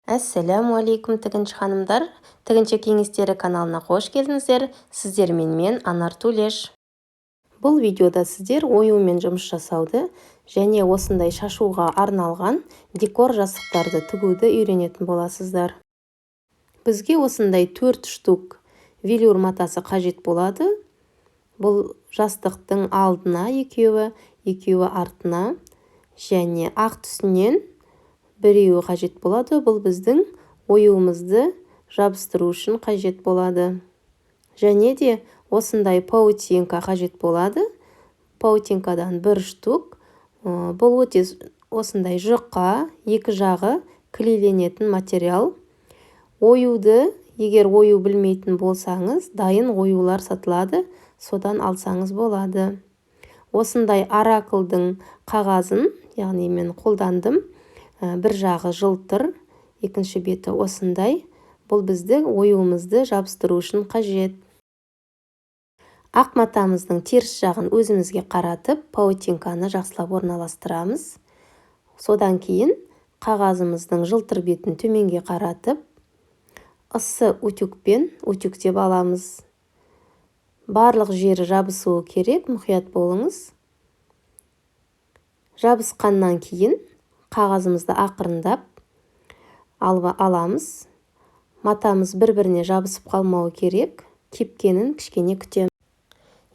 Әссәләму алейкум тігінші ханымдар. Тігінші кеңестері каналына қош келдіңіздер. Сіздермен мен Анар Тулеш. Бұл видеода сіздер оюмен жұмыс жасауды және осындай шашуға арналған декор жастықтарды тігуді үйренетін боласыздар. Бізге осындай 4 штук велюр матасы қажет болады. Бұл жастықтың алдына екеуі артына және ақ түсінен біреуі қажет болады. Бұл біздің оюымызды жабыстыру үшін қажет болады. Және де осындай паутинка қажет болады. Паутинкадан 1 штук. Бұл өте осындай жұқа, екі жағы клейленетін материал. Оюды, егер ою білмейтін болсаңыз, дайын оюлар сатылады, содан алсаңыз болады. Осындай оракулдың қағазын, яғни мен қолдандым. Бір жағы жылтыр, екінші беті осындай. Бұл біздің оюымызды жабыстыру үшін қажет. Ақ матамыздың теріс жағын өзімізге қаратып, паутинканы жақсылап орналастырамыз. Содан кейін қағазымыздың жылтыр бетін төменге қаратып, ысы утюгтеп аламыз. Барлық жері жабысуы керек, мұқият болыңыз. Жабысқаннан кейін қағазымызды ақырындап аламыз. Матамыз бір-біріне жабысып қалмауы керек. Кепкенін кішкене күтеміз.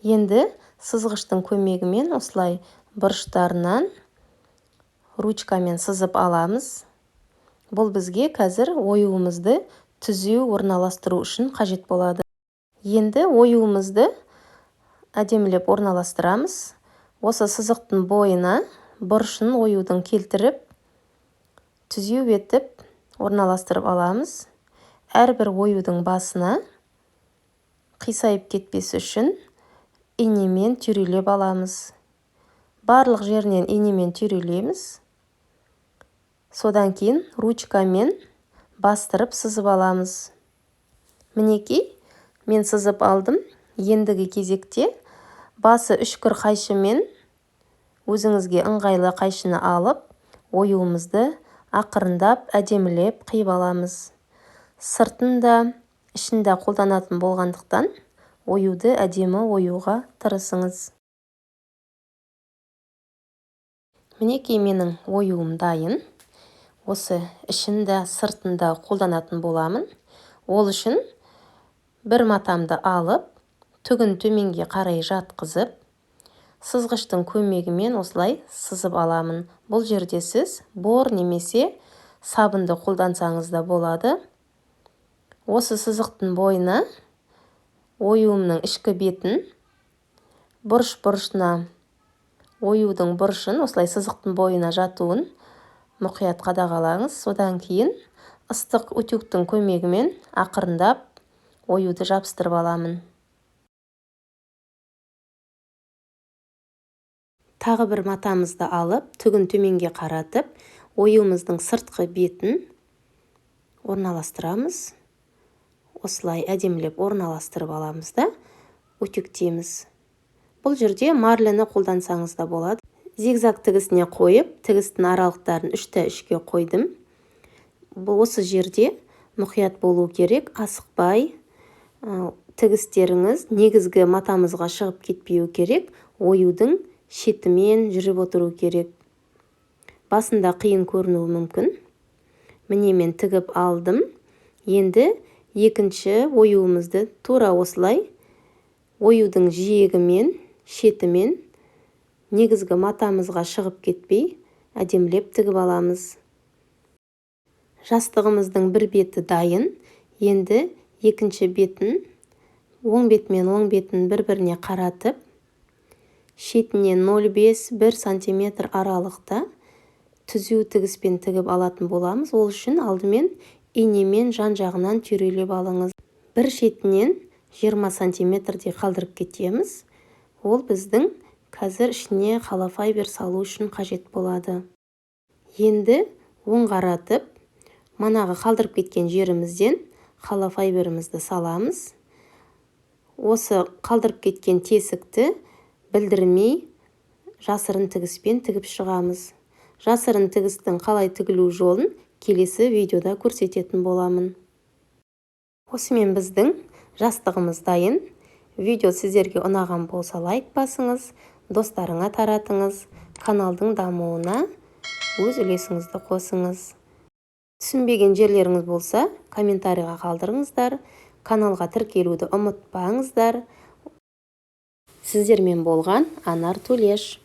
Енді сызғыштың көмегімен осылай бұрыштарынан ручкамен сызып аламыз. Бұл бізге қазір оюымызды түзеу орналастыру үшін қажет болады. Енді оюымызды әдемілеп орналастырамыз. Осы сызықтың бойына бұрышын оюдың келтіріп, түзеу етіп орналастырып аламыз. Әрбір оюдың басына қисайып кетпес үшін инемен түйрелеп аламыз. Барлық жерінен инемен түйрелейміз. Содан кейін ручкамен бастырып сызып аламыз. Мінекей, мен сызып алдым. Ендігі кезекте басы үшкір қайшымен өзіңізге ыңғайлы қайшыны алып, оюымызды ақырындап әдемілеп қиып аламыз. Сыртында, ішінде қолданатын болғандықтан оюды әдемі оюға тырысыңыз. Мінекей менің оюым дайын. Осы ішінде, сыртында қолданатын боламын. Ол үшін бір матамды алып, түгін төменге қарай жатқызып, сызғыштың көмегімен осылай сызып аламын. Бұл жерде сіз бор немесе сабынды қолдансаңыз да болады. Осы сызықтың бойына оюымның ішкі бетін, бұрышына оюдың бұрышын осылай сызықтың бойына жатуын мұқият қадағалаңыз. Содан кейін ыстық утюгтің көмегімен ақырындап оюды жабыстырып аламын. Тағы бір матамызды алып, түгін төменге қаратып, оюымыздың сыртқы бетін орналастырамыз. Осылай әдемілеп орналастырып аламыз да, утюгтейміз. Бұл жерде марлені қолдансаңыз да болады. Зигзаг тігісіне қойып, тігістің аралықтарын 3-3-ке қойдым. Осы жерде мұқият болу керек, асықпай. Тігістеріңіз негізгі матамызға шығып кетпеу керек, оюдың шетімен жүріп отыру керек. Басында қиын көрінуі мүмкін. Міне мен тігіп алдым. Енді екінші оюымызды тура осылай оюдың жиегімен, шетімен негізгі матамызға шығып кетпей әдемілеп тігіп аламыз. Жастығымыздың бір беті дайын. Енді екінші бетін, оң бетімен оң бетін бір-біріне қаратып, шетінен 0,5-1 сантиметр аралықта түзеу тігіспен тігіп алатын боламыз. Ол үшін алдымен инемен жан-жағынан түйрелеп алыңыз. Бір шетінен 20 сантиметрдей қалдырып кетеміз. Ол біздің қазір ішіне холофайбер салу үшін қажет болады. Енді оң қаратып, манағы қалдырып кеткен жерімізден холофайберімізді саламыз. Осы қалдырып кеткен тесікті білдірмей жасырын тігіспен тігіп шығамыз. Жасырын тігістің қалай тігілу жолын келесі видеода көрсететін боламын. Осымен біздің жастығымыз дайын. Видео сіздерге ұнаған болса лайк басыңыз, достарыңа таратыңыз, каналдың дамуына өз үлесіңізді қосыңыз. Түсінбеген жерлеріңіз болса, комментарийға қалдырыңыздар. Каналға тіркелуді ұмытпаңыздар. Сіздермен болған Анар Төлеш.